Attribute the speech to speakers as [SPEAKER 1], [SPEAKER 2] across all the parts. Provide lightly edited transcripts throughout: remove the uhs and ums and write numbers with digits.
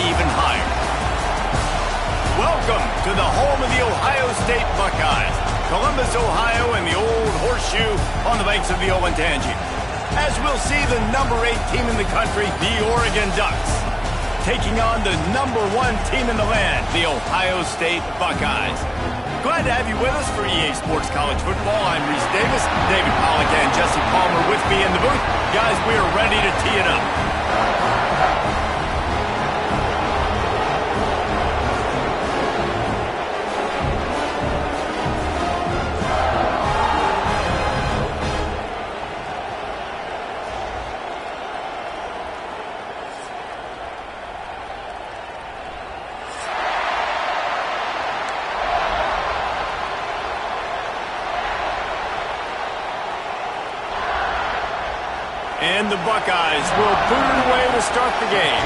[SPEAKER 1] even higher. Welcome to the home of the Ohio State Buckeyes, Columbus, Ohio, and the old horseshoe on the banks of the Olentangy. As we'll see the number 8 team in the country, the Oregon Ducks, taking on the number 1 team in the land, the Ohio State Buckeyes. Glad to have you with us for EA Sports College Football. I'm Reese Davis, David Pollack and Jesse Palmer with me in the booth. Guys, we are ready to tee it up. And the Buckeyes will put it away to start the game.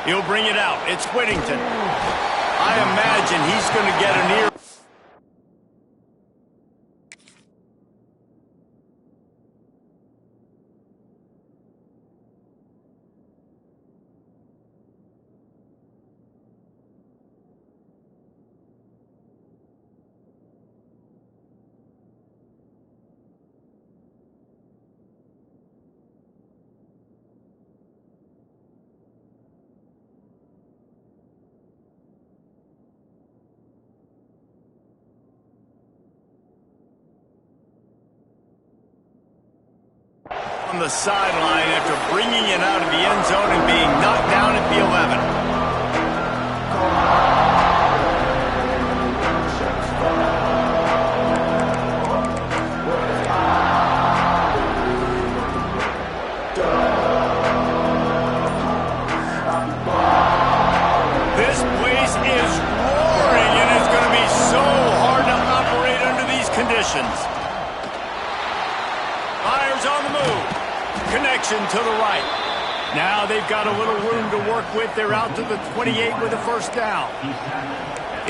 [SPEAKER 1] He'll bring it out. It's Whittington. I imagine he's going to get an ear. On the sideline after bringing it out of the end zone and being knocked down at the 11. This place is roaring, and it's going to be so hard to operate under these conditions. Fires on the move. Connection to the right. Now they've got a little room to work with. They're out to the 28 with a first down.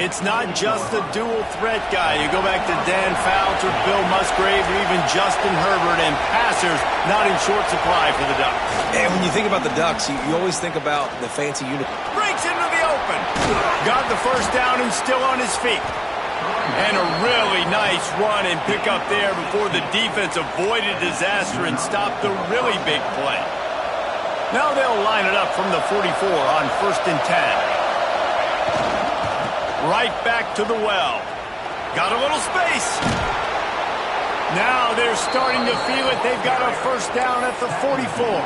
[SPEAKER 1] It's not just a dual threat guy. You go back to Dan Fouts or Bill Musgrave or even Justin Herbert, and passers not in short supply for the Ducks.
[SPEAKER 2] And when you think about the Ducks, you always think about the fancy uniform.
[SPEAKER 1] Breaks into the open. Got the first down and still on his feet. And a really nice run and pick up there before the defense avoided disaster and stopped the really big play. Now they'll line it up from the 44 on 1st and 10. Right back to the well. Got a little space. Now they're starting to feel it. They've got a first down at the 44.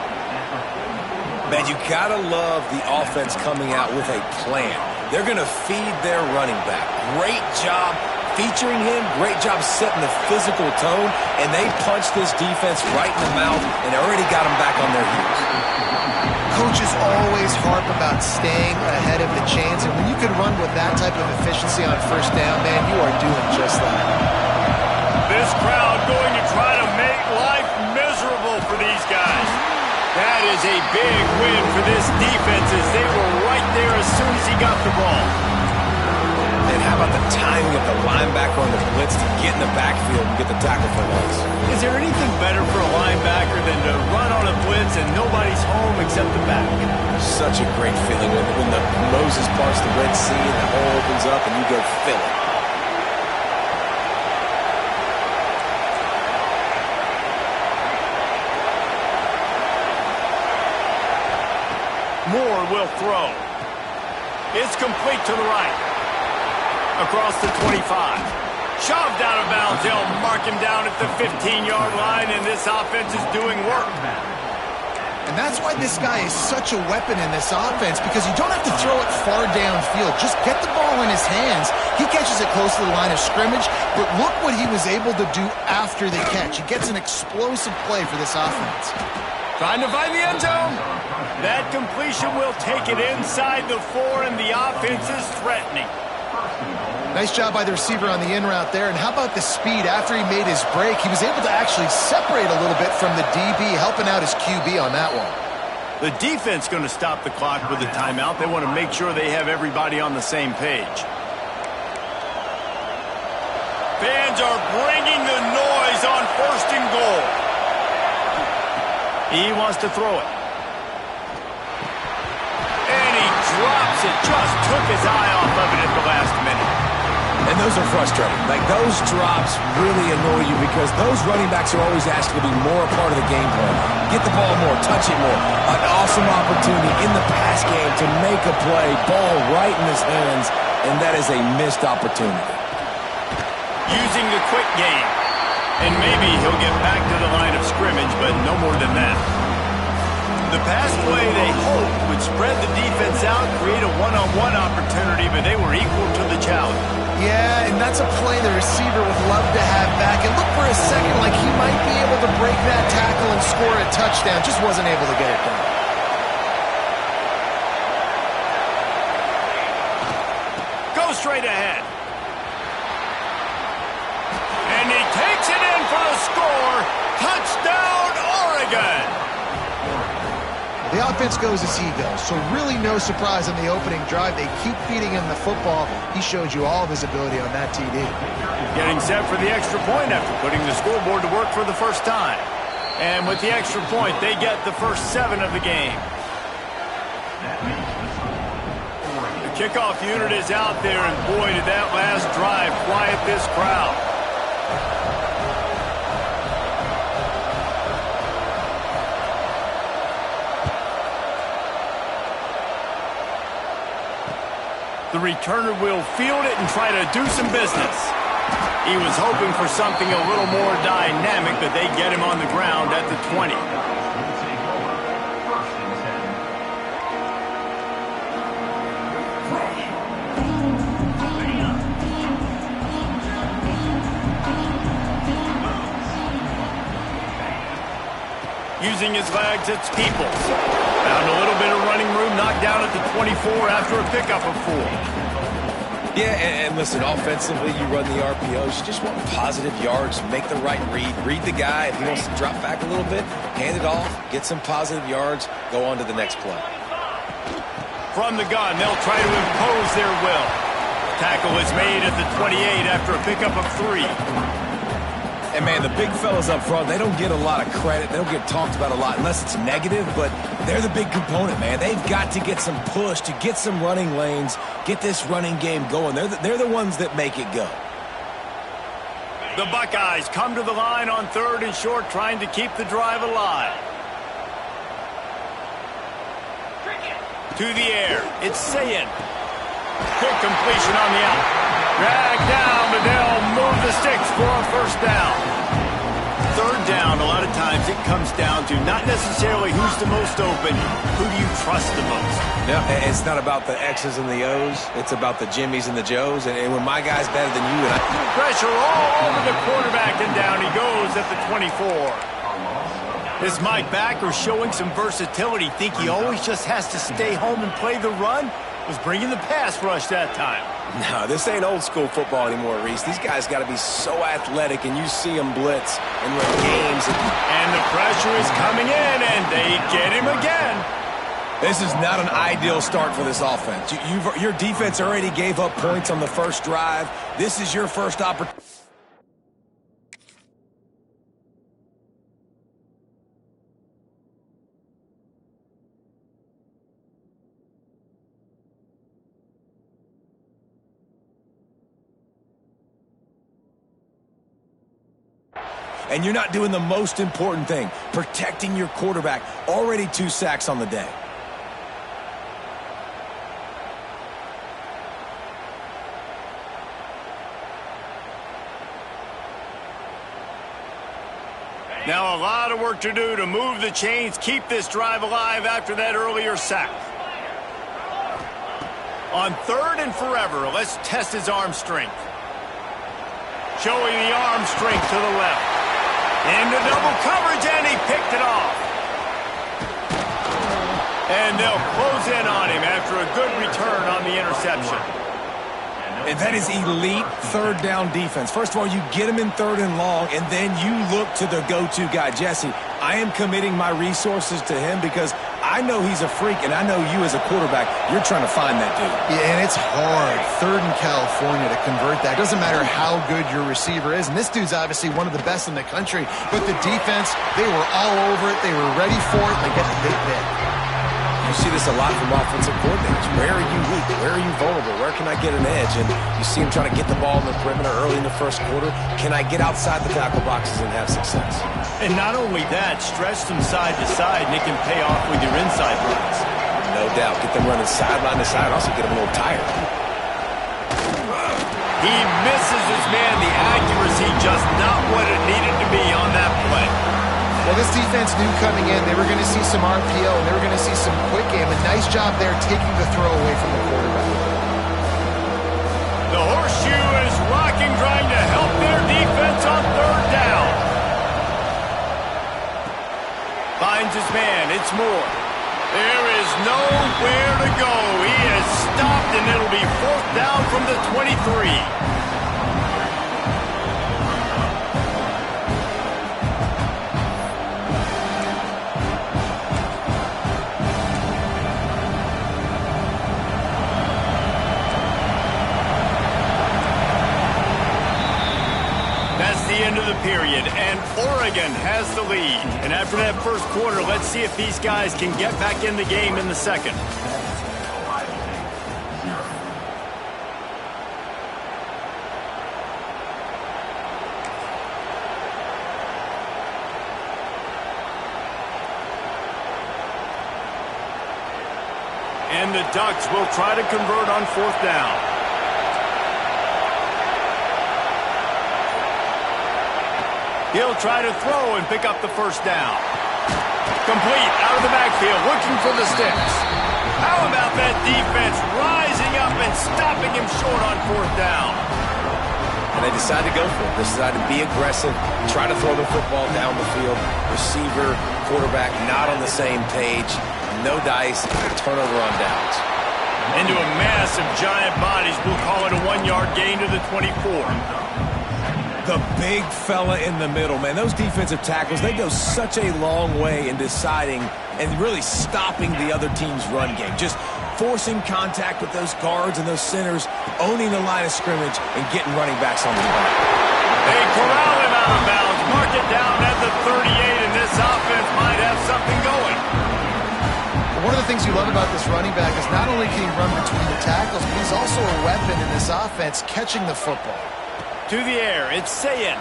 [SPEAKER 2] Man, you gotta love the offense coming out with a plan. They're going to feed their running back. Great job featuring him. Great job setting the physical tone. And they punched this defense right in the mouth and already got them back on their heels.
[SPEAKER 3] Coaches always harp about staying ahead of the chains. And when you can run with that type of efficiency on first down, man, you are doing just that.
[SPEAKER 1] This crowd going to try to make life miserable for these guys. That is a big win for this defense as they were right there as soon as he got the ball.
[SPEAKER 2] And how about the timing of the linebacker on the blitz to get in the backfield and get the tackle for loss?
[SPEAKER 1] Is there anything better for a linebacker than to run on a blitz and nobody's home except the back?
[SPEAKER 2] Such a great feeling when the Moses parts the Red Sea and the hole opens up and you go fill it.
[SPEAKER 1] Moore will throw. It's complete to the right. Across the 25. Shoved out of bounds. They'll mark him down at the 15-yard line, and this offense is doing work.
[SPEAKER 3] And that's why this guy is such a weapon in this offense, because you don't have to throw it far downfield. Just get the ball in his hands. He catches it close to the line of scrimmage, but look what he was able to do after the catch. He gets an explosive play for this offense.
[SPEAKER 1] Trying to find the end zone. That completion will take it inside the 4, and the offense is threatening.
[SPEAKER 3] Nice job by the receiver on the in route there. And how about the speed? After he made his break, he was able to actually separate a little bit from the DB, helping out his QB on that one.
[SPEAKER 1] The defense going to stop the clock with a timeout. They want to make sure they have everybody on the same page. Fans are bringing the noise on He wants to throw it. And he drops it. Just took his eye off of it at the last minute.
[SPEAKER 2] And those are frustrating. Like, those drops really annoy you because those running backs are always asked to be more a part of the game plan. Get the ball more, touch it more. An awesome opportunity in the pass game to make a play, ball right in his hands, and that is a missed opportunity.
[SPEAKER 1] Using the quick game. And maybe he'll get back to the line of scrimmage, but no more than that. The pass play they hoped would spread the defense out, create a one-on-one opportunity, but they were equal to the challenge.
[SPEAKER 3] Yeah, and that's a play the receiver would love to have back. It looked for a second like he might be able to break that tackle and score a touchdown. Just wasn't able to get it done.
[SPEAKER 1] Go straight ahead. And he takes it in for a score. Touchdown, Oregon.
[SPEAKER 3] The offense goes as he goes, so really no surprise on the opening drive. They keep feeding him the football. He showed you all of his ability on that TD.
[SPEAKER 1] Getting set for the extra point after putting the scoreboard to work for the first time. And with the extra point, they get the first 7 of the game. The kickoff unit is out there, and boy, did that last drive quiet this crowd. The returner will field it and try to do some business. He was hoping for something a little more dynamic, but they get him on the ground at the 20. Using his legs, it's Peoples. Found a little bit of running room, knocked down at the 24 after a pickup of 4.
[SPEAKER 2] Yeah, and listen, offensively, you run the RPOs. You just want positive yards, make the right read the guy. If he wants to drop back a little bit, hand it off, get some positive yards, go on to the next play.
[SPEAKER 1] From the gun, they'll try to impose their will. Tackle is made at the 28 after a pickup of 3.
[SPEAKER 2] And, man, the big fellas up front, they don't get a lot of credit. They don't get talked about a lot unless it's negative, but they're the big component, man. They've got to get some push to get some running lanes, get this running game going. They're the ones that make it go.
[SPEAKER 1] The Buckeyes come to the line on 3rd and short, trying to keep the drive alive. To the air, it's Sayin. Quick completion on the out. Dragged down, but they'll move the sticks for a first down. 3rd down, a lot of times it comes down to not necessarily who's the most open, who do you trust the most?
[SPEAKER 2] Yeah, it's not about the X's and the O's. It's about the Jimmys and the Joes. And when my guy's better than you, and
[SPEAKER 1] pressure all over the quarterback, and down he goes at the 24. Is Mike Backer showing some versatility? Think he always just has to stay home and play the run? Was bringing the pass rush that time.
[SPEAKER 2] No, this ain't old school football anymore, Reese. These guys got to be so athletic, and you see them blitz and win games.
[SPEAKER 1] And the pressure is coming in, and they get him again.
[SPEAKER 2] This is not an ideal start for this offense. Your defense already gave up points on the first drive. This is your first opportunity. And you're not doing the most important thing, protecting your quarterback. Already 2 sacks on the day.
[SPEAKER 1] Now a lot of work to do to move the chains, keep this drive alive after that earlier sack. On 3rd and forever, let's test his arm strength. Showing the arm strength to the left. Into double coverage, and he picked it off. And they'll close in on him after a good return on the interception.
[SPEAKER 2] And that is elite 3rd down defense. First of all, you get him in 3rd and long, and then you look to the go-to guy, Jesse. I am committing my resources to him because I know he's a freak, and I know you as a quarterback, you're trying to find that dude.
[SPEAKER 3] Yeah, and it's hard, 3rd in California, to convert that. It doesn't matter how good your receiver is, and this dude's obviously one of the best in the country, but the defense, they were all over it. They were ready for it. They get the big hit.
[SPEAKER 2] You see this a lot from offensive coordinators. Where are you weak? Where are you vulnerable? Where can I get an edge? And you see him trying to get the ball in the perimeter early in the first quarter. Can I get outside the tackle boxes and have success?
[SPEAKER 1] And not only that, stretch them side to side, and it can pay off with your inside runs.
[SPEAKER 2] No doubt. Get them running sideline to side. Also get them a little tired.
[SPEAKER 1] He misses his man. The accuracy just not what it needed to be on that play.
[SPEAKER 3] Well, this defense knew coming in they were going to see some RPO, and they were going to see some quick game. A nice job there taking the throw away from the quarterback.
[SPEAKER 1] The horseshoe is rocking, trying to help their defense on 3rd down. Finds his man. It's Moore. There is nowhere to go. He is stopped, and it'll be 4th down from the 23. End of the period, and Oregon has the lead. And after that first quarter, let's see if these guys can get back in the game in the second. And the Ducks will try to convert on 4th down. He'll try to throw and pick up the first down. Complete out of the backfield, looking for the sticks. How about that defense rising up and stopping him short on 4th down?
[SPEAKER 2] And they decide to go for it. They decide to be aggressive, try to throw the football down the field. Receiver, quarterback, not on the same page. No dice, turnover on downs.
[SPEAKER 1] Into a mass of giant bodies. We'll call it a 1-yard gain to the 24.
[SPEAKER 2] The big fella in the middle, man. Those defensive tackles, they go such a long way in deciding and really stopping the other team's run game. Just forcing contact with those guards and those centers, owning the line of scrimmage, and getting running backs on the run.
[SPEAKER 1] They corral him out of bounds, mark it down at the 38, and this offense might have something going.
[SPEAKER 3] One of the things you love about this running back is not only can he run between the tackles, but he's also a weapon in this offense, catching the football.
[SPEAKER 1] To the air, it's Sayin.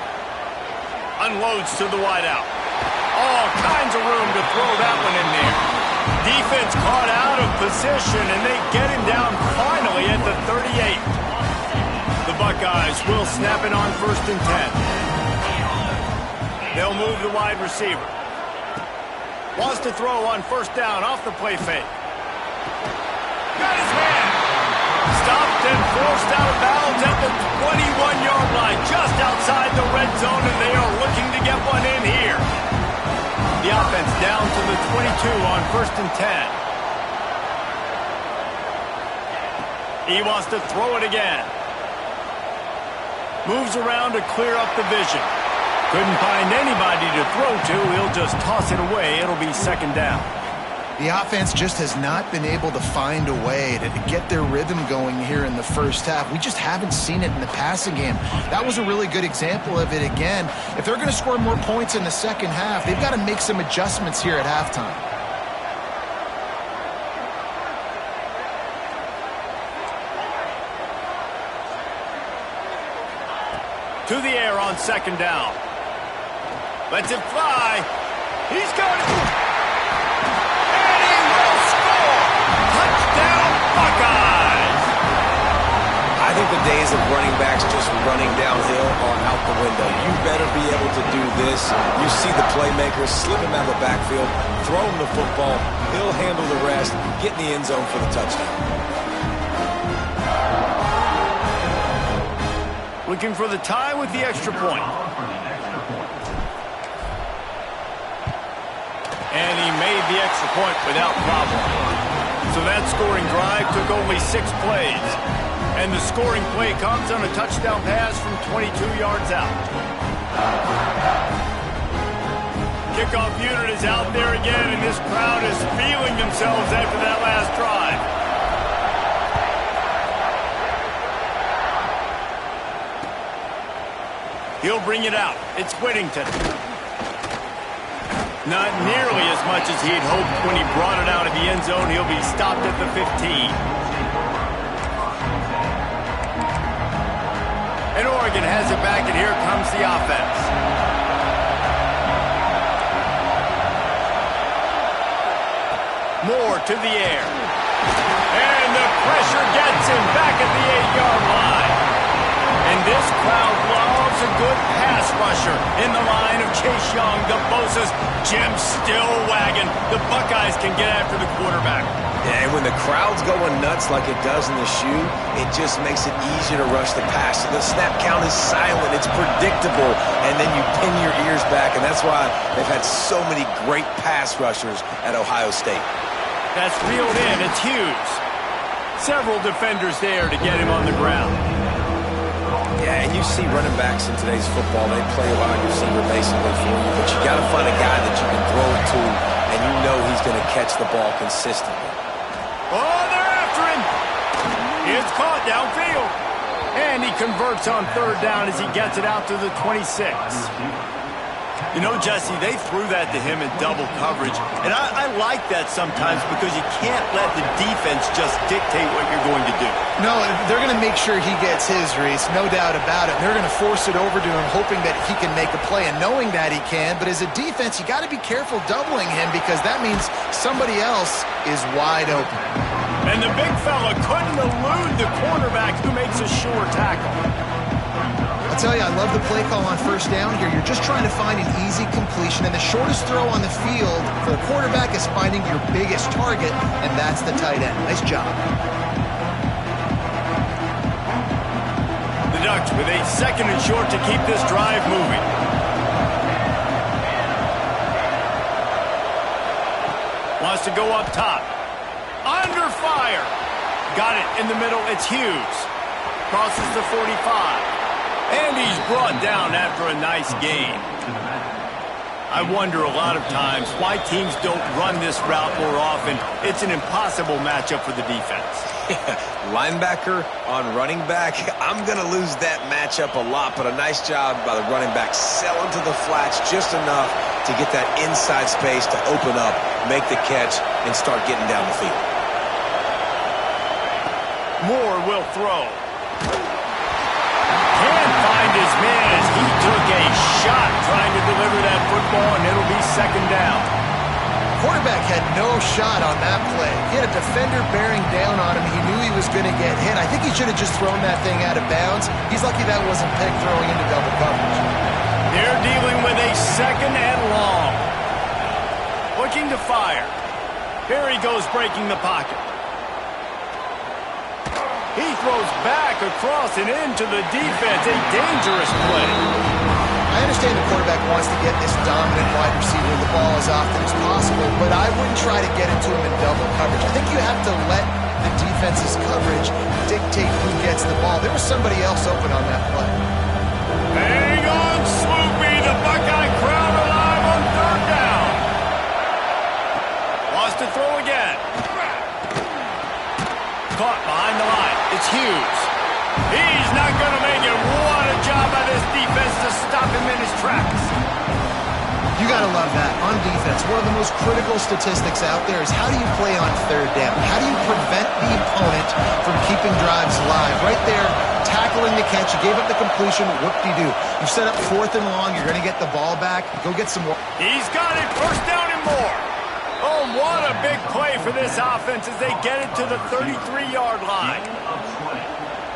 [SPEAKER 1] Unloads to the wideout. All kinds of room to throw that one in there. Defense caught out of position, and they get him down finally at the 38. The Buckeyes will snap it on 1st and 10. They'll move the wide receiver. Wants to throw on 1st down off the play fake. Got his man. Stopped and forced out of bounds at the 21-yard line, just outside the red zone, and they are looking to get one in here. The offense down to the 22 on 1st and 10. He wants to throw it again. Moves around to clear up the vision. Couldn't find anybody to throw to. He'll just toss it away. It'll be 2nd down.
[SPEAKER 3] The offense just has not been able to find a way to get their rhythm going here in the first half. We just haven't seen it in the passing game. That was a really good example of it again. If they're going to score more points in the second half, they've got to make some adjustments here at halftime.
[SPEAKER 1] To the air on 2nd down. Lets it fly. He's got it. And he will score. Touchdown, Buckeyes.
[SPEAKER 2] I think the days of running backs just running downhill are out the window. You better be able to do this. You see the playmakers slip him out of the backfield, throw him the football. He'll handle the rest, get in the end zone for the touchdown.
[SPEAKER 1] Looking for the tie with the extra point. And he made the extra point without problem. So that scoring drive took only 6 plays. And the scoring play comes on a touchdown pass from 22 yards out. kickoff unit is out there again, and this crowd is feeling themselves after that last drive. He'll bring it out. It's Whittington. Not nearly as much as he'd hoped when he brought it out of the end zone. He'll be stopped at the 15. And Oregon has it back, and here comes the offense. Moore to the air. And the pressure gets him back at the 8-yard line. And this crowd loves a good pass rusher in the line of Chase Young, the Bosa's. Jim's still wagging. The Buckeyes can get after the quarterback.
[SPEAKER 2] Yeah, and when the crowd's going nuts like it does in the shoe, it just makes it easier to rush the pass. So the snap count is silent. It's predictable. And then you pin your ears back. And that's why they've had so many great pass rushers at Ohio State.
[SPEAKER 1] That's reeled in. It's Hughes. Several defenders there to get him on the ground.
[SPEAKER 2] Yeah, and you see running backs in today's football, they play a wide receiver basically for you, but you got to find a guy that you can throw it to, and you know he's going to catch the ball consistently.
[SPEAKER 1] Oh, they're after him. It's caught downfield. And he converts on third down as he gets it out to the 26. You know, Jesse, they threw that to him in double coverage, and I like that sometimes because you can't let the defense just dictate what you're going to do.
[SPEAKER 3] No, they're going to make sure he gets his, Reese, no doubt about it. They're going to force it over to him, hoping that he can make a play, and knowing that he can. But as a defense, you got to be careful doubling him because that means somebody else is wide open.
[SPEAKER 1] And the big fella couldn't elude the cornerback who makes a sure tackle.
[SPEAKER 3] I'll tell you, I love the play call on first down here. You're just trying to find an easy completion, and the shortest throw on the field for the quarterback is finding your biggest target, and that's the tight end. Nice job.
[SPEAKER 1] The Ducks with a second and short to keep this drive moving. Wants to go up top. Under fire. Got it in the middle. It's Hughes. Crosses the 45. And he's brought down after a nice gain. I wonder a lot of times why teams don't run this route more often. It's an impossible matchup for the defense.
[SPEAKER 2] Linebacker on running back, I'm going to lose that matchup a lot, but a nice job by the running back selling to the flats just enough to get that inside space to open up, make the catch, and start getting down the field.
[SPEAKER 1] Moore will throw. Can't find his man as he took a shot trying to deliver that football, and it'll be second down.
[SPEAKER 3] Quarterback had no shot on that play. He had a defender bearing down on him. He knew he was going to get hit. I think he should have just thrown that thing out of bounds. He's lucky that wasn't Peck throwing into double coverage.
[SPEAKER 1] They're dealing with a second and long. Looking to fire. Here he goes breaking the pocket. He throws back across and into the defense. A dangerous play.
[SPEAKER 3] I understand the quarterback wants to get this dominant wide receiver the ball as often as possible, but I wouldn't try to get into him in double coverage. I think you have to let the defense's coverage dictate who gets the ball. There was somebody else open on that play.
[SPEAKER 1] Hang on, Swoopy. The Buckeye crowd alive on third down. Wants to throw again. Caught behind the line. It's Hughes. He's not going to make it. What a job by this defense to stop him in his tracks.
[SPEAKER 3] You got to love that. On defense, one of the most critical statistics out there is how do you play on third down? How do you prevent the opponent from keeping drives alive? Right there, tackling the catch. You gave up the completion. Whoop-de-doo. You set up fourth and long. You're going to get the ball back. Go get some more.
[SPEAKER 1] He's got it. First down and more. Oh, what a big play for this offense as they get it to the 33-yard line.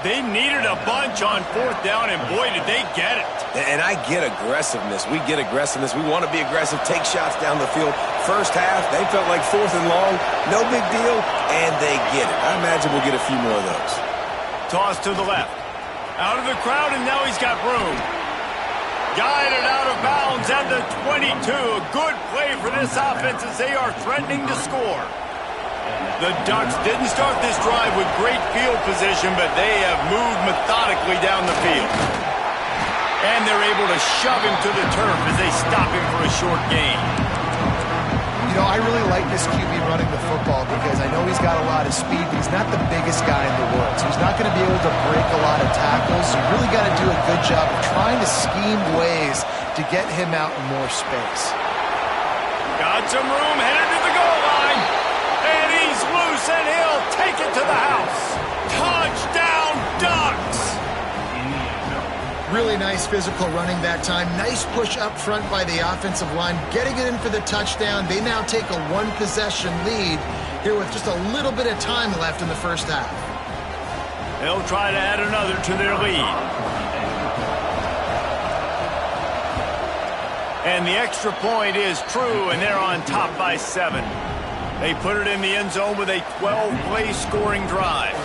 [SPEAKER 1] They needed a bunch on fourth down, and boy, did they get it.
[SPEAKER 2] And I get aggressiveness. We get aggressiveness. We want to be aggressive, take shots down the field. First half, they felt like fourth and long. No big deal, and they get it. I imagine we'll get a few more of those.
[SPEAKER 1] Toss to the left. Out of the crowd, and now he's got room. Guided out of bounds at the 22. A good play for this offense as they are threatening to score. The Ducks didn't start this drive with great field position, but they have moved methodically down the field. And they're able to shove him to the turf as they stop him for a short gain.
[SPEAKER 3] You know, I really like this QB running the football because I know he's got a lot of speed, but he's not the biggest guy in the world. So he's not going to be able to break a lot of tackles. You really got to do a good job of trying to scheme ways to get him out in more space.
[SPEAKER 1] Got some room, headed to the goal line. And he's loose, and he'll take it to the house. Touchdown, Ducks!
[SPEAKER 3] Really nice physical running that time. Nice push up front by the offensive line. Getting it in for the touchdown. They now take a one-possession lead here with just a little bit of time left in the first half.
[SPEAKER 1] They'll try to add another to their lead. And the extra point is true, and they're on top by 7. They put it in the end zone with a 12-play scoring drive.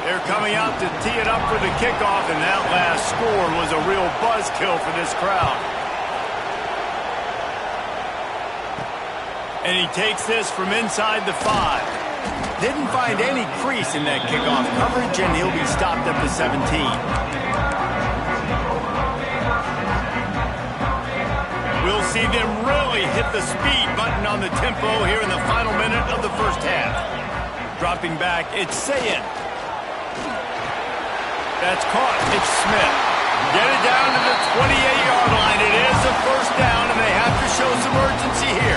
[SPEAKER 1] They're coming out to tee it up for the kickoff, and that last score was a real buzzkill for this crowd. And he takes this from inside the 5. Didn't find any crease in that kickoff coverage, and he'll be stopped at the 17. We'll see them really hit the speed button on the tempo here in the final minute of the first half. Dropping back, it's Sayin. That's caught. It's Smith. Get it down to the 28-yard line. It is a first down, and they have to show some urgency here.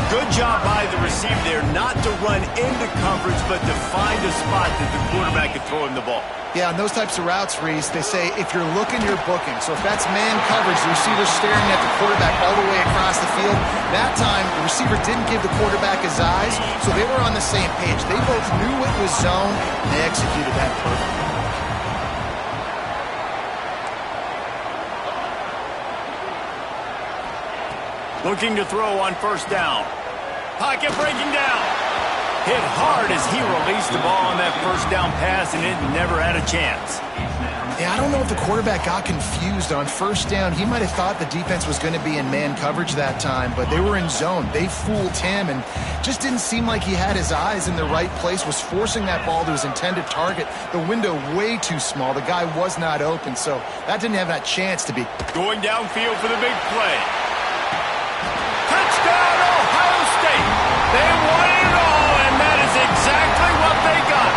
[SPEAKER 1] Good job by the receiver there not to run into coverage, but to find a spot that the quarterback could throw him the ball.
[SPEAKER 3] Yeah, on those types of routes, Reese, they say if you're looking, you're booking. So if that's man coverage, the receiver's staring at the quarterback all the way across the field. That time, the receiver didn't give the quarterback his eyes, so they were on the same page. They both knew it was zone, and they executed that perfectly.
[SPEAKER 1] Looking to throw on first down. Pocket breaking down. Hit hard as he released the ball on that first down pass, and it never had a chance.
[SPEAKER 3] Yeah, I don't know if the quarterback got confused on first down. He might have thought the defense was going to be in man coverage that time, but they were in zone. They fooled him and just didn't seem like he had his eyes in the right place, was forcing that ball to his intended target. The window way too small. The guy was not open, so that didn't have that chance to be.
[SPEAKER 1] Going downfield for the big play. Touchdown, Ohio State! They wanted it all, and that is exactly what they got.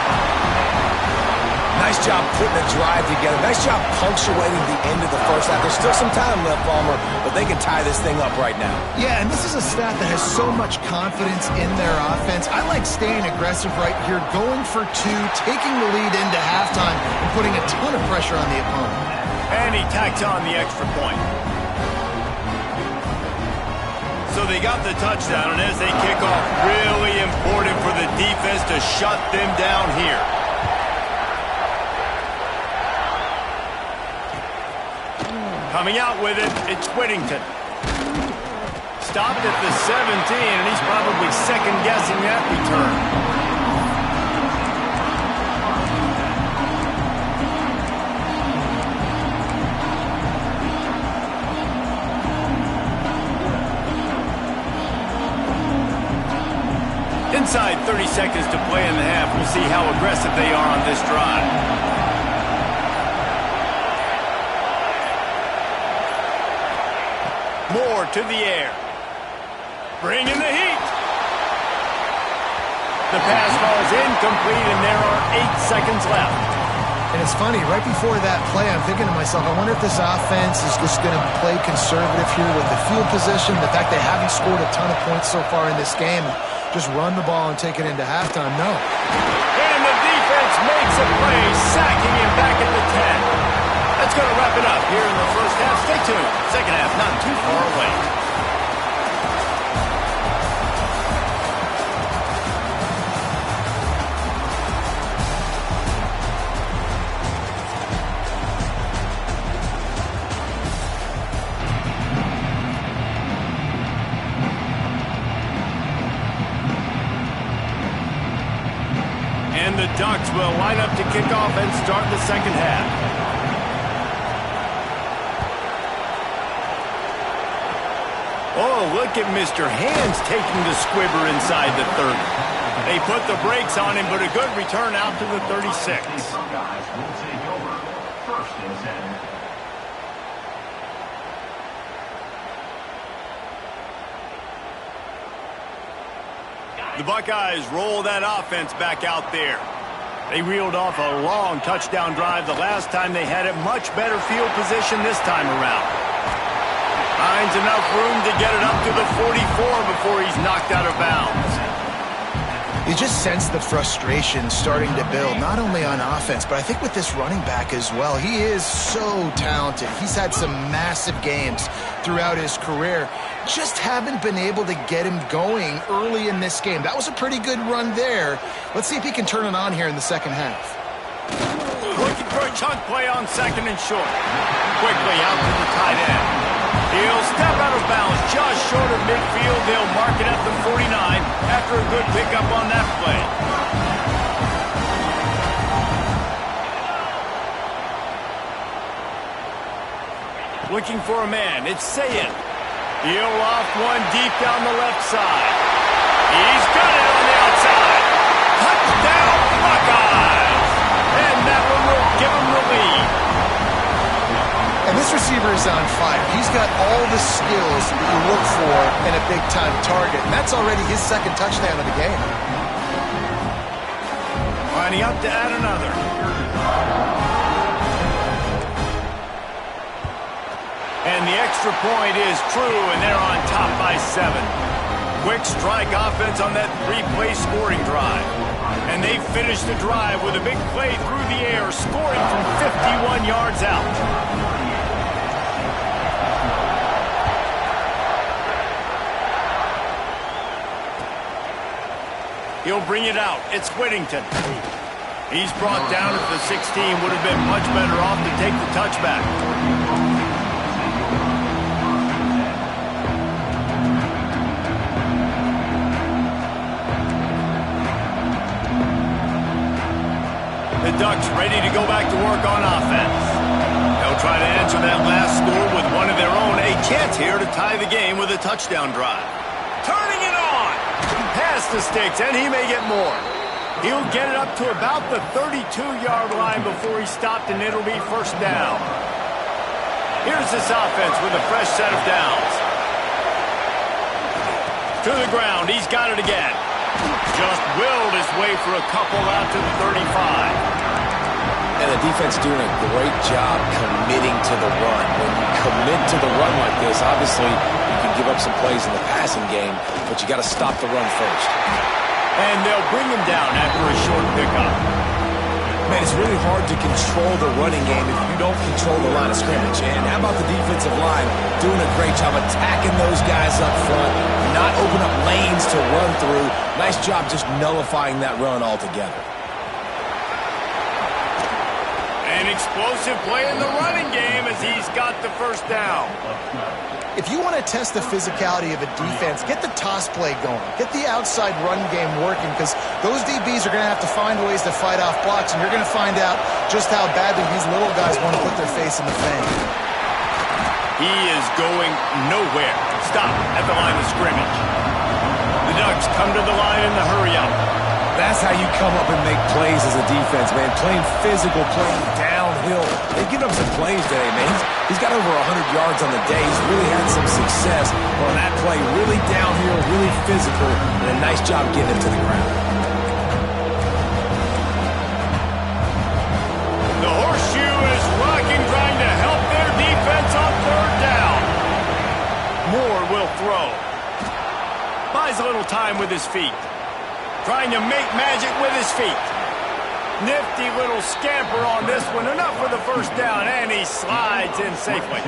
[SPEAKER 2] Nice job putting a drive together. Nice job punctuating the end of the first half. There's still some time left, Palmer, but they can tie this thing up right now.
[SPEAKER 3] Yeah, and this is a staff that has so much confidence in their offense. I like staying aggressive right here, going for 2, taking the lead into halftime, and putting a ton of pressure on the opponent.
[SPEAKER 1] And he tacks on the extra point. So they got the touchdown, and as they kick off, really important for the defense to shut them down here. Coming out with it, it's Whittington. Stopped at the 17, and he's probably second-guessing that return. Inside 30 seconds to play in the half. We'll see how aggressive they are on this drive. Moore to the air. Bringing the heat. The pass falls incomplete, and there are 8 seconds left.
[SPEAKER 3] And it's funny, right before that play, I'm thinking to myself, I wonder if this offense is just going to play conservative here with the field position, the fact they haven't scored a ton of points so far in this game. Just run the ball and take it into halftime. No.
[SPEAKER 1] And the defense makes a play, sacking him back at the 10. That's going to wrap it up here in the first half. Stay tuned. Second half not too far away. And the Ducks will line up to kick off and start the second half. Oh, look at Mr. Hands taking the squibber inside the 30. They put the brakes on him, but a good return out to the 36. The Buckeyes roll that offense back out there. They reeled off a long touchdown drive the last time they had it. Much better field position this time around. Finds enough room to get it up to the 44 before he's knocked out of bounds.
[SPEAKER 3] You just sense the frustration starting to build, not only on offense, but I think with this running back as well. He is so talented. He's had some massive games throughout his career. Just haven't been able to get him going early in this game. That was a pretty good run there. Let's see if he can turn it on here in the second half.
[SPEAKER 1] Looking for a chunk play on second and short. Quickly out to the tight end. He'll step out of bounds just short of midfield. They'll mark it at the 49 after a good pickup on that play. Looking for a man. It's Sayed. He'll off one deep down the left side. He's got it on the outside. Touchdown, Buckeyes! And that one will give him the lead.
[SPEAKER 3] And this receiver is on fire. He's got all the skills that you look for in a big-time target. And that's already his second touchdown of the game.
[SPEAKER 1] Lining up to add another. And the extra point is true, and they're on top by 7. Quick strike offense on that 3-play scoring drive. And they finish the drive with a big play through the air, scoring from 51 yards out. He'll bring it out. It's Whittington. He's brought down at the 16. Would have been much better off to take the touchback. The Ducks ready to go back to work on offense. They'll try to answer that last score with one of their own. A chance here to tie the game with a touchdown drive. Turning it on! Past the sticks, and he may get more. He'll get it up to about the 32-yard line before he stopped, and it'll be first down. Here's this offense with a fresh set of downs. To the ground, he's got it again. Just willed his way for a couple out to the 35.
[SPEAKER 2] And the defense doing a great job committing to the run. When you commit to the run like this, obviously you can give up some plays in the passing game, but you got to stop the run first.
[SPEAKER 1] And they'll bring him down after a short pickup.
[SPEAKER 2] Man, it's really hard to control the running game if you don't control the line of scrimmage. And how about the defensive line doing a great job attacking those guys up front, not open up lanes to run through. Nice job just nullifying that run altogether.
[SPEAKER 1] An explosive play in the running game as he's got the first down.
[SPEAKER 3] If you want to test the physicality of a defense, get the toss play going. Get the outside run game working, because those DBs are going to have to find ways to fight off blocks, and you're going to find out just how badly these little guys want to put their face in the fan.
[SPEAKER 1] He is going nowhere. Stop at the line of scrimmage. The Ducks come to the line in the hurry-up.
[SPEAKER 2] That's how you come up and make plays as a defense, man. Playing physical, playing downhill. They've given up some plays today, man. He's got over 100 yards on the day. He's really had some success on that play. Really downhill, really physical, and a nice job getting it to the ground.
[SPEAKER 1] The horseshoe is rocking, trying to help their defense on third down. Moore will throw. Buys a little time with his feet. Trying to make magic with his feet. Nifty little scamper on this one. Enough for the first down, and he slides in safely.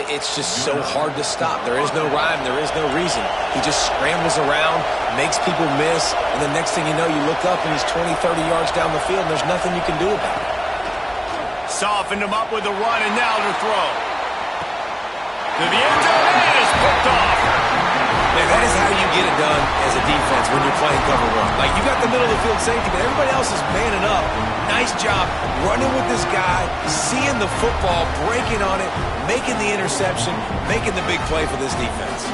[SPEAKER 2] It's just so hard to stop. There is no rhyme. There is no reason. He just scrambles around, makes people miss, and the next thing you know, you look up and he's 20, 30 yards down the field, and there's nothing you can do about it.
[SPEAKER 1] Softened him up with a run, and now to throw. To the end zone, and is picked off.
[SPEAKER 2] Man, that is how you get it done as a defense when you're playing cover one. Like, you got the middle of the field safety, but everybody else is manning up. Nice job running with this guy, seeing the football, breaking on it, making the interception, making the big play for this defense.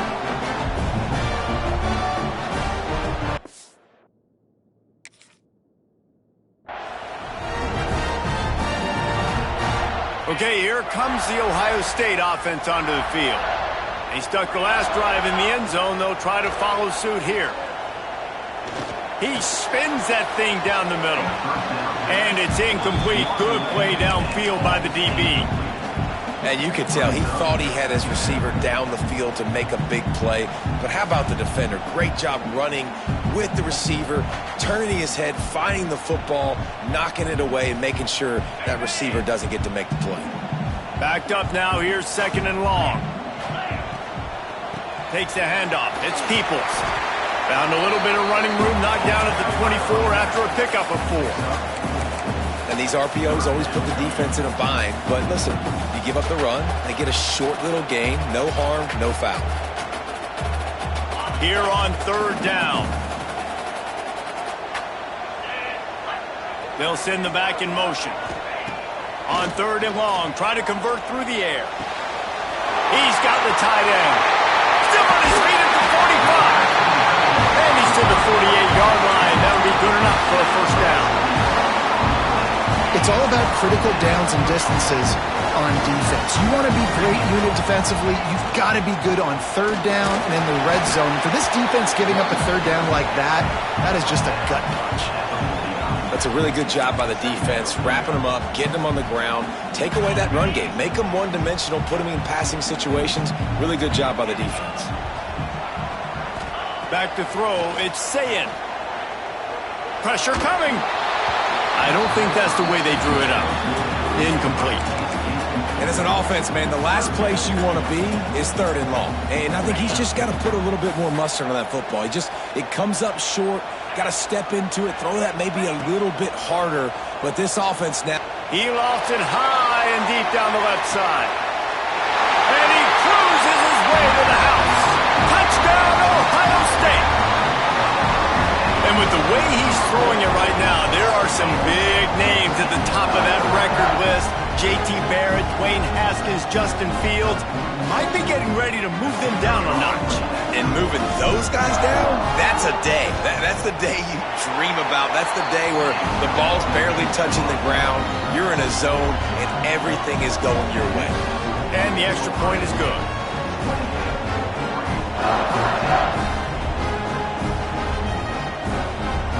[SPEAKER 1] Okay, here comes the Ohio State offense onto the field. They stuck the last drive in the end zone. They'll try to follow suit here. He spins that thing down the middle. And it's incomplete. Good play downfield by the DB.
[SPEAKER 2] And you could tell he thought he had his receiver down the field to make a big play. But how about the defender? Great job running with the receiver, turning his head, finding the football, knocking it away, and making sure that receiver doesn't get to make the play.
[SPEAKER 1] Backed up now. Here's 2nd and long. Takes the handoff. It's Peoples. Found a little bit of running room, knocked down at the 24 after a pickup of 4.
[SPEAKER 2] And these RPOs always put the defense in a bind. But listen, you give up the run, they get a short little gain, no harm, no foul.
[SPEAKER 1] Here on 3rd down. They'll send the back in motion. On 3rd and long, try to convert through the air. He's got the tight end. Still on his feet at the 45. And he's to the 48-yard line. That'll be good enough for a 1st down.
[SPEAKER 3] It's all about critical downs and distances on defense. You want to be great unit defensively, you've got to be good on 3rd down and in the red zone. For this defense giving up a 3rd down like that, that is just a gut punch.
[SPEAKER 2] That's a really good job by the defense, wrapping them up, getting them on the ground, take away that run game, make them one-dimensional, put them in passing situations. Really good job by the defense.
[SPEAKER 1] Back to throw, it's Sayin. Pressure coming. I don't think that's the way they drew it up. Incomplete.
[SPEAKER 2] And as an offense, man, the last place you want to be is 3rd and long. And I think he's just got to put a little bit more mustard on that football. It comes up short, got to step into it, throw that maybe a little bit harder. But this offense now.
[SPEAKER 1] He lofts it high and deep down the left side. And he cruises his way to the house. Touchdown, Ohio State. And with the way he's throwing it right now, there are some big names at the top of that record list. J.T. Barrett, Dwayne Haskins, Justin Fields might be getting ready to move them down a notch.
[SPEAKER 2] And moving those guys down, that's a day. That's the day you dream about. That's the day where the ball's barely touching the ground, you're in a zone, and everything is going your way.
[SPEAKER 1] And the extra point is good.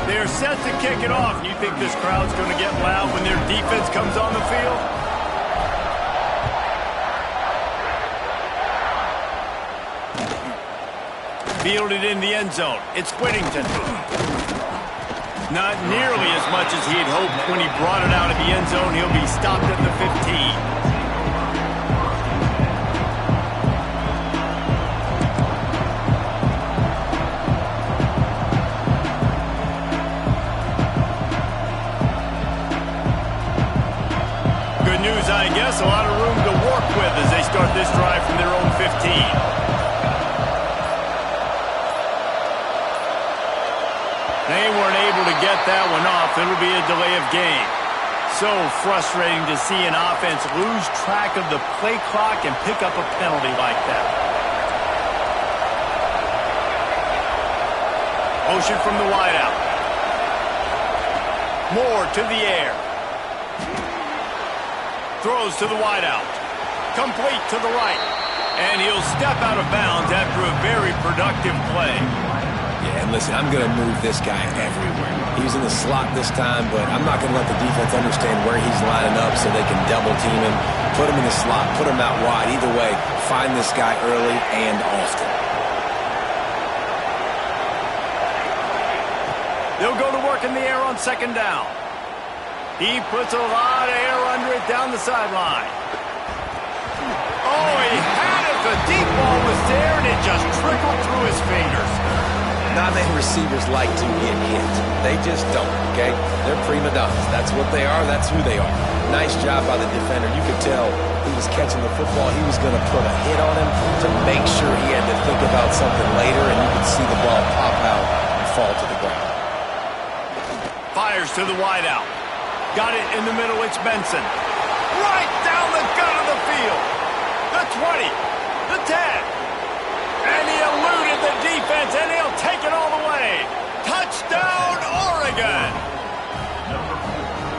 [SPEAKER 1] They're set to kick it off. You think this crowd's going to get loud when their defense comes on the field? Fielded in the end zone. It's Whittington. Not nearly as much as he had hoped when he brought it out of the end zone. He'll be stopped at the 15. I guess a lot of room to work with as they start this drive from their own 15. They weren't able to get that one off. It'll be a delay of game. So frustrating to see an offense lose track of the play clock and pick up a penalty like that. Motion from the wideout. Moore to the air. Throws to the wideout. Complete to the right. And he'll step out of bounds after a very productive play.
[SPEAKER 2] Yeah, and listen, I'm going to move this guy everywhere. He's in the slot this time, but I'm not going to let the defense understand where he's lining up so they can double team him, put him in the slot, put him out wide. Either way, find this guy early and often.
[SPEAKER 1] They'll go to work in the air on 2nd down. He puts a lot of air under it down the sideline. Oh, he had it. The deep ball was there, and it just trickled through his fingers.
[SPEAKER 2] Not many receivers like to get hit. They just don't, okay? They're prima donnas. That's what they are. That's who they are. Nice job by the defender. You could tell he was catching the football. He was going to put a hit on him to make sure he had to think about something later, and you could see the ball pop out and fall to the ground.
[SPEAKER 1] Fires to the wideout. Got it in the middle, it's Benson. Right down the gut of the field. The 20, the 10. And he eluded the defense, and he'll take it all the way. Touchdown, Oregon.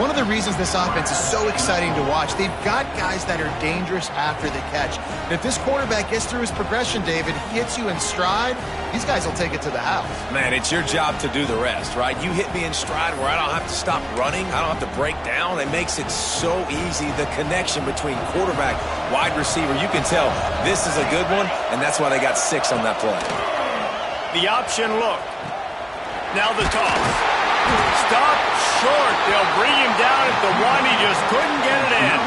[SPEAKER 3] One of the reasons this offense is so exciting to watch, they've got guys that are dangerous after the catch. And if this quarterback gets through his progression, David, hits you in stride, these guys will take it to the house.
[SPEAKER 2] Man, it's your job to do the rest, right? You hit me in stride where I don't have to stop running. I don't have to break down. It makes it so easy. The connection between quarterback, wide receiver, you can tell this is a good one, and that's why they got 6 on that play.
[SPEAKER 1] The option look. Now the toss. Stop short. They'll bring him down at the 1. He just couldn't get it in.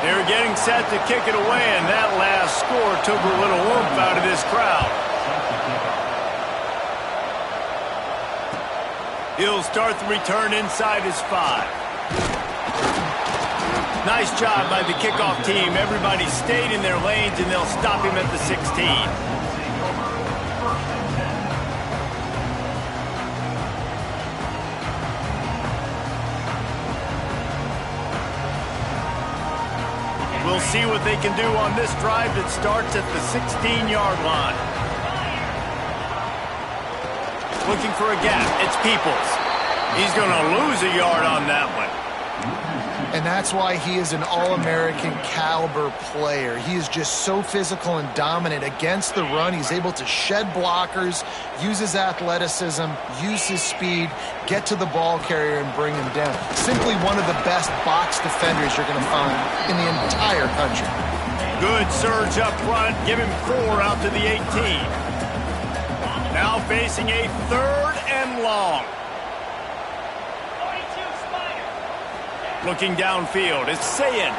[SPEAKER 1] They were getting set to kick it away, and that last score took a little oomph out of this crowd. He'll start the return inside his 5. Nice job by the kickoff team. Everybody stayed in their lanes, and they'll stop him at the 16. We'll see what they can do on this drive that starts at the 16-yard line. Looking for a gap. It's Peoples. He's going to lose a yard on that one.
[SPEAKER 3] And that's why he is an All-American caliber player. He is just so physical and dominant against the run. He's able to shed blockers, use his athleticism, use his speed, get to the ball carrier and bring him down. Simply one of the best box defenders you're going to find in the entire country.
[SPEAKER 1] Good surge up front. Give him 4 out to the 18. Now facing a 3rd and long. Looking downfield, it's Sayin.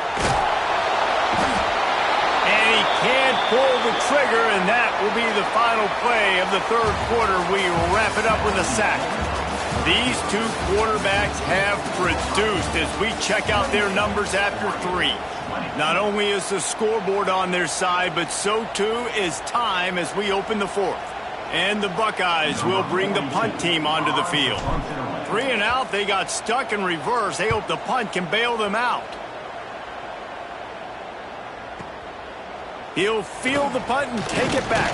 [SPEAKER 1] And he can't pull the trigger, and that will be the final play of the 3rd quarter. We wrap it up with a sack. These 2 quarterbacks have produced as we check out their numbers after 3. Not only is the scoreboard on their side, but so too is time as we open the 4th. And the Buckeyes will bring the punt team onto the field. 3 and out, they got stuck in reverse. They hope the punt can bail them out. He'll field the punt and take it back.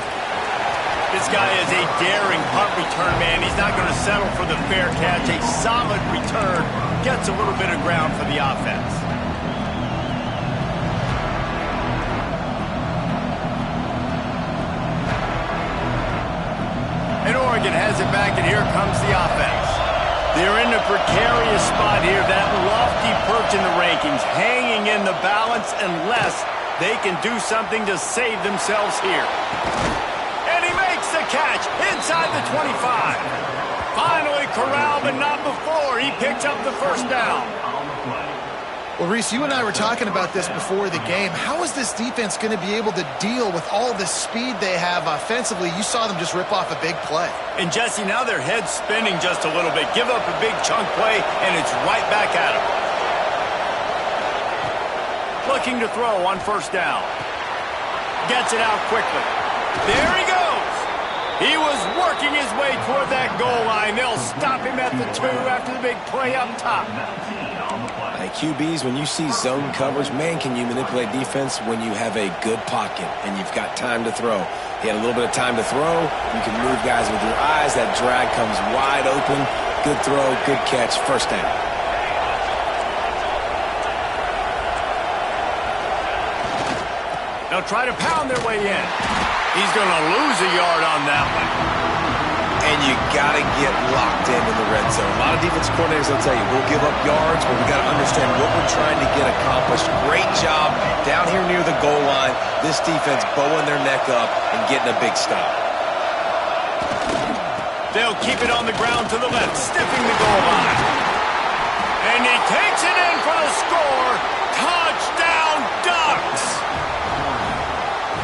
[SPEAKER 1] This guy is a daring punt return man. He's not going to settle for the fair catch. A solid return gets a little bit of ground for the offense. And Oregon has it back, and here comes the offense. They're in a precarious spot here, that lofty perch in the rankings, hanging in the balance unless they can do something to save themselves here. And he makes the catch inside the 25. Finally corralled, but not before. He picks up the 1st down.
[SPEAKER 3] Well, Reese, you and I were talking about this before the game. How is this defense going to be able to deal with all the speed they have offensively? You saw them just rip off a big play.
[SPEAKER 1] And, Jesse, now their head's spinning just a little bit. Give up a big chunk play, and it's right back at them. Looking to throw on 1st down. Gets it out quickly. There he goes. He was working his way toward that goal line. They'll stop him at the 2 after the big play up top.
[SPEAKER 2] Hey, QBs, when you see zone coverage, man, can you manipulate defense when you have a good pocket and you've got time to throw. He had a little bit of time to throw. You can move guys with your eyes. That drag comes wide open. Good throw, good catch, 1st down.
[SPEAKER 1] They'll try to pound their way in. He's going to lose a yard on that one.
[SPEAKER 2] And you got to get locked in the red zone. A lot of defensive coordinators will tell you, we'll give up yards, but we got to understand what we're trying to get accomplished. Great job down here near the goal line. This defense bowing their neck up and getting a big stop.
[SPEAKER 1] They'll keep it on the ground to the left, stiffing the goal line. And he takes it in for the score. Touchdown, Ducks!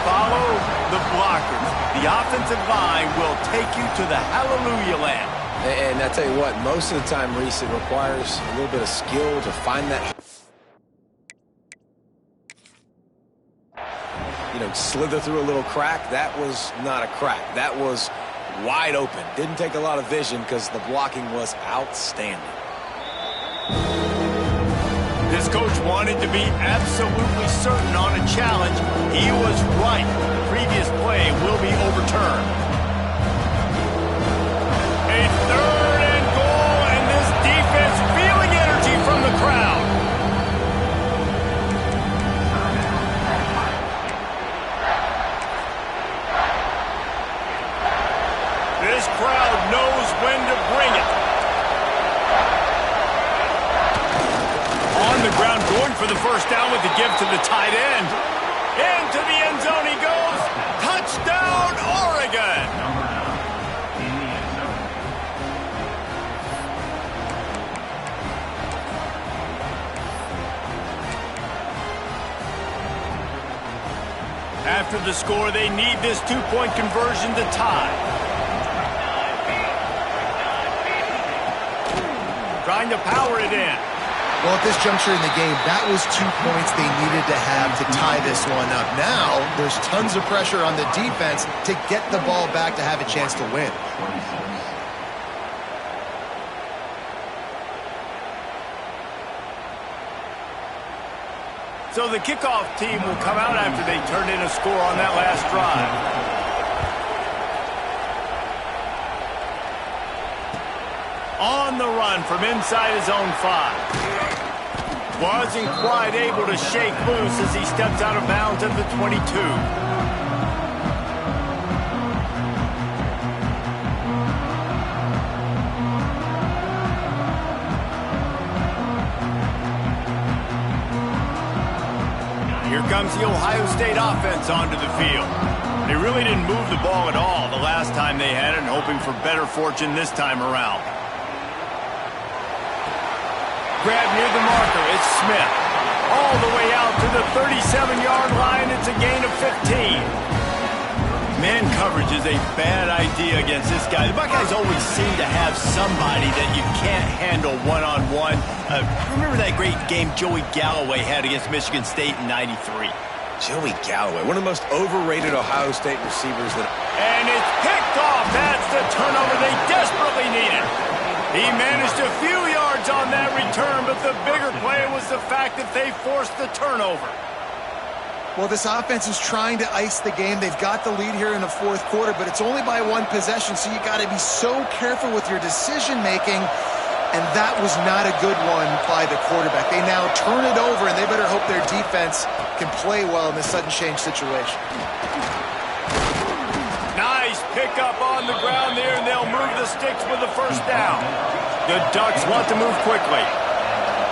[SPEAKER 1] Follow the blockers. The offensive line will take you to the hallelujah land.
[SPEAKER 2] And I tell you what, most of the time, Reese, it requires a little bit of skill to find that, slither through a little crack. That was not a crack. That was wide open. Didn't take a lot of vision because the blocking was outstanding.
[SPEAKER 1] This coach wanted to be absolutely certain on a challenge. He was right. The previous play will be overturned. A Third and goal, and this defense feeling energy from the crowd. This crowd knows when to bring it. On the ground, going for the first down with the give to the tight end. Into the end zone he goes. Touchdown, Oregon. After the score, they need this two-point conversion to tie. Trying to power it in.
[SPEAKER 3] Well, at this juncture in the game, that was 2 points they needed to have to tie this one up. Now, there's tons of pressure on the defense to get the ball back to have a chance to win.
[SPEAKER 1] So the kickoff team will come out after they turned in a score on that last drive. On the run from inside his own 5. Wasn't quite able to shake loose as he steps out of bounds at the 22. Here comes the Ohio State offense onto the field. They really didn't move the ball at all the last time they had it, and hoping for better fortune this time around. Grab near the marker, it's Smith. All the way out to the 37-yard line, it's a gain of 15. Man coverage is a bad idea against this guy. The Buckeyes always seem to have somebody that you can't handle one-on-one. Remember that great game Joey Galloway had against Michigan State in '93?
[SPEAKER 2] Joey Galloway, one of the most overrated Ohio State receivers that...
[SPEAKER 1] And it's picked off. That's the turnover they desperately needed. He managed a few yards on that return, but the bigger play was the fact that they forced the turnover.
[SPEAKER 3] Well, this offense is trying to ice the game. They've got the lead here in the fourth quarter, but it's only by one possession, so you got to be so careful with your decision-making, and that was not a good one by the quarterback. They now turn it over, and they better hope their defense can play well in this sudden change situation.
[SPEAKER 1] Nice pickup on the ground there, and they'll move the sticks with the first down. The Ducks want to move quickly.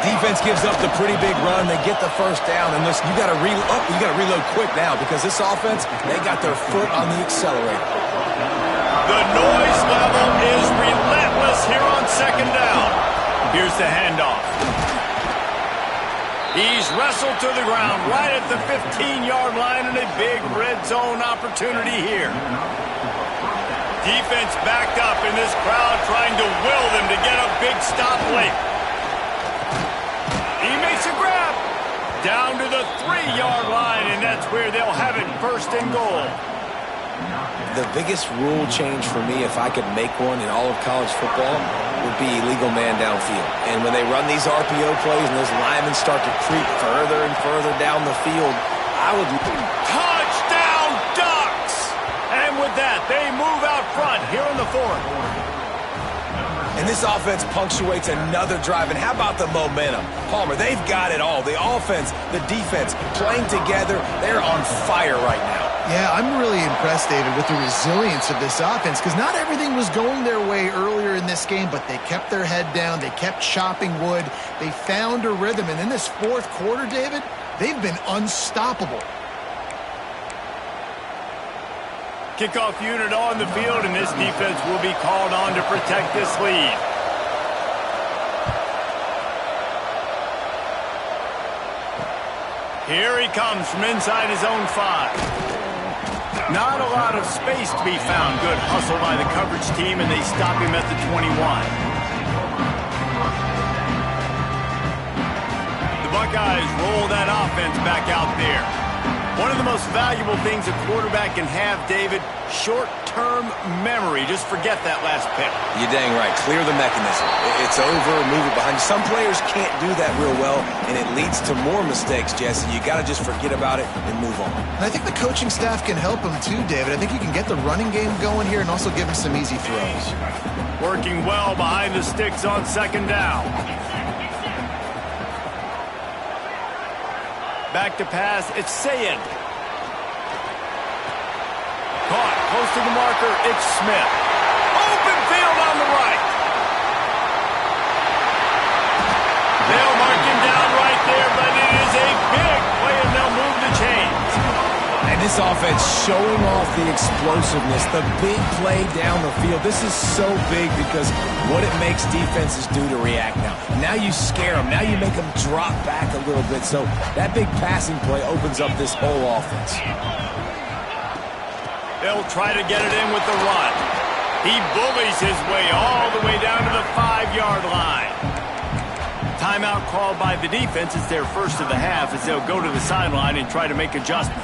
[SPEAKER 2] Defense gives up the pretty big run. They get the first down, and listen, you got to reload quick now because this offense, they got their foot on the accelerator.
[SPEAKER 1] The noise level is relentless here on second down. Here's the handoff. He's wrestled to the ground right at the 15-yard line, and a big red zone opportunity here. Defense backed up in this crowd trying to will them to get a big stop late. He makes a grab down to the 3-yard line, and that's where they'll have it first and goal.
[SPEAKER 2] The biggest rule change for me, if I could make one in all of college football, would be illegal man downfield. And when they run these RPO plays and those linemen start to creep further and further down the field, I would...
[SPEAKER 1] Touchdown, Ducks! And with that, they move out front here in the fourth.
[SPEAKER 2] And this offense punctuates another drive. And how about the momentum? Palmer, they've got it all. The offense, the defense, playing together. They're on fire right now.
[SPEAKER 3] Yeah, I'm really impressed, David, with the resilience of this offense because not everything was going their way earlier in this game, but they kept their head down. They kept chopping wood. They found a rhythm. And in this fourth quarter, David, they've been unstoppable.
[SPEAKER 1] Kickoff unit on the field, and this defense will be called on to protect this lead. Here he comes from inside his own 5. Not a lot of space to be found. Good hustle by the coverage team, and they stop him at the 21. The Buckeyes roll that offense back out there. One of the most valuable things a quarterback can have, David, short-term memory. Just forget that last pick.
[SPEAKER 2] You're dang right. Clear the mechanism. It's over, move it behind you. Some players can't do that real well, and it leads to more mistakes, Jesse. You got to just forget about it and move on.
[SPEAKER 3] And I think the coaching staff can help him too, David. I think you can get the running game going here and also give him some easy throws.
[SPEAKER 1] Working well behind the sticks on second down. Back to pass, it's Sayed. Caught, close to the marker, it's Smith. Open field on the right. They'll mark him down right there, but it is a big play, and they'll move the chains.
[SPEAKER 2] And this offense showing off the explosiveness, the big play down the field. This is so big because what it makes defenses do to react now. Now you scare them. Now you make them drop back a little bit. So that big passing play opens up this whole offense.
[SPEAKER 1] They'll try to get it in with the run. He bullies his way all the way down to the 5-yard line. Timeout called by the defense. It's their first of the half as they'll go to the sideline and try to make adjustments.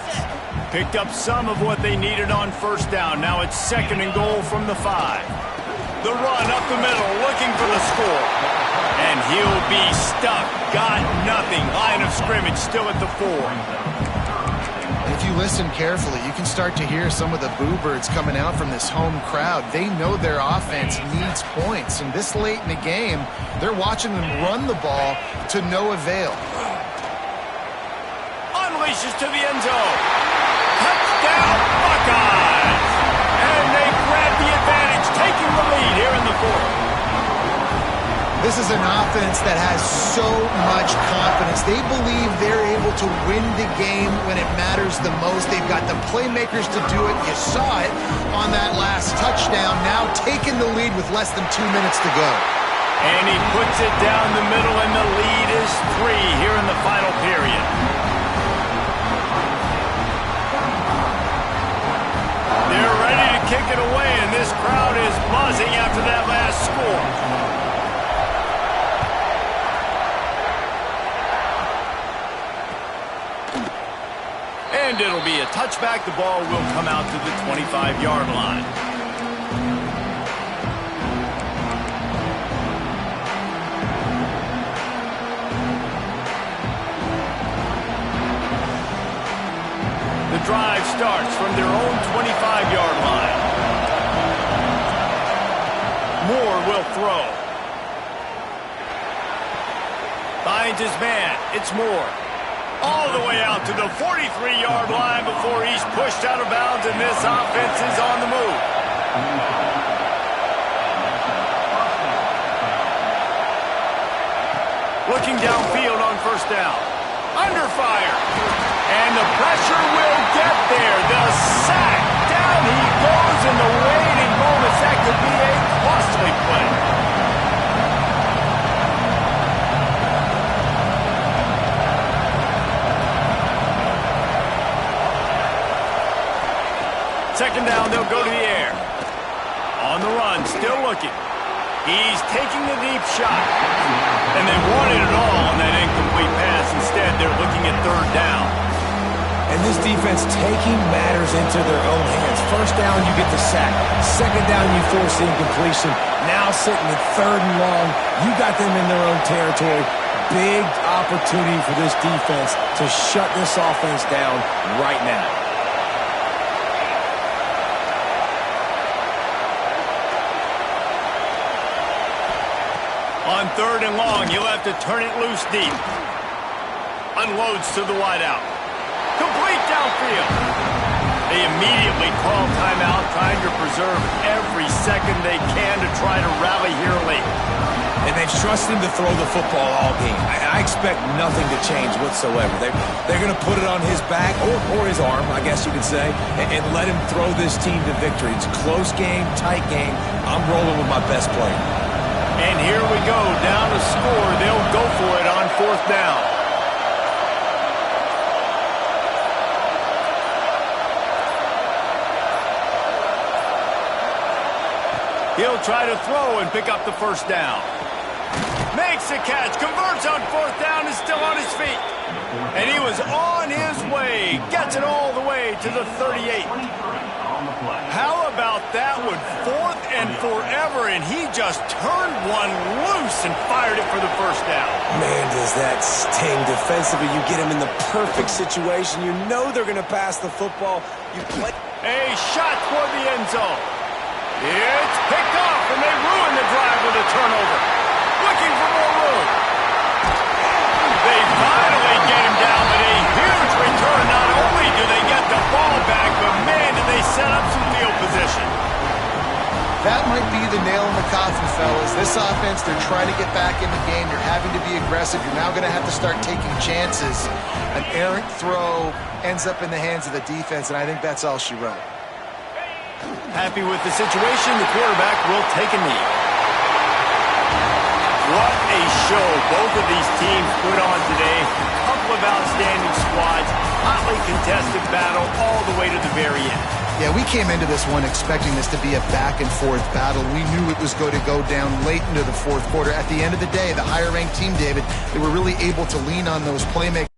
[SPEAKER 1] Picked up some of what they needed on first down. Now it's 2nd and goal from the 5. The run up the middle, looking for the score. And he'll be stuck. Got nothing. Line of scrimmage still at the 4.
[SPEAKER 3] If you listen carefully, you can start to hear some of the boo birds coming out from this home crowd. They know their offense needs points, and this late in the game, they're watching them run the ball to no avail.
[SPEAKER 1] Unleashes to the end zone. Touchdown, Buckeyes! And they grab the advantage, taking the lead here in the 4th.
[SPEAKER 3] This is an offense that has so much confidence. They believe they're able to win the game when it matters the most. They've got the playmakers to do it. You saw it on that last touchdown. Now taking the lead with less than 2 minutes to go.
[SPEAKER 1] And he puts it down the middle, and the lead is 3 here in the final period. They're ready to kick it away, and this crowd is buzzing after that last score. And it'll be a touchback. The ball will come out to the 25-yard line. The drive starts from their own 25-yard line. Moore will throw. Finds his man. It's Moore. All the way out to the 43-yard line before he's pushed out of bounds, and this offense is on the move. Looking downfield on first down. Under fire. And the pressure will get there. The sack. Down he goes in the waiting moments. That could be a costly play. Second down, they'll go to the air. On the run, still looking. He's taking the deep shot. And they wanted it all on that incomplete pass. Instead, they're looking at 3rd down.
[SPEAKER 2] And this defense taking matters into their own hands. First down, you get the sack. Second down, you force the incompletion. Now sitting at 3rd and long, you got them in their own territory. Big opportunity for this defense to shut this offense down right now.
[SPEAKER 1] On 3rd and long, he'll have to turn it loose deep. Unloads to the wideout. Complete downfield. They immediately call timeout, trying to preserve every second they can to try to rally here late.
[SPEAKER 2] And they've trusted him to throw the football all game. I expect nothing to change whatsoever. They're going to put it on his back, or his arm, I guess you could say, and let him throw this team to victory. It's a close game, tight game. I'm rolling with my best player.
[SPEAKER 1] And here we go, down to score. They'll go for it on 4th down. He'll try to throw and pick up the first down. Makes the catch, converts on 4th down, is still on his feet. And he was on his way, gets it all the way to the 38. How about that one? 4th and forever, and he just turned one loose and fired it for the first down.
[SPEAKER 2] Man, does that sting defensively. You get him in the perfect situation. You know they're going to pass the football. You play.
[SPEAKER 1] A shot toward the end zone. It's picked off, and they ruin the drive with a turnover. Looking for more room. They finally get him down, but a huge return. Not only do they get the ball back, but man, do they set up some field position.
[SPEAKER 3] That might be the nail in the coffin, fellas. This offense, they're trying to get back in the game. You're having to be aggressive. You're now going to have to start taking chances. An errant throw ends up in the hands of the defense, and I think that's all she wrote.
[SPEAKER 1] Happy with the situation, the quarterback will take a knee. What a show both of these teams put on today. A couple of outstanding squads, hotly contested battle all the way to the very end.
[SPEAKER 3] Yeah, we came into this one expecting this to be a back-and-forth battle. We knew it was going to go down late into the fourth quarter. At the end of the day, the higher-ranked team, David, they were really able to lean on those playmakers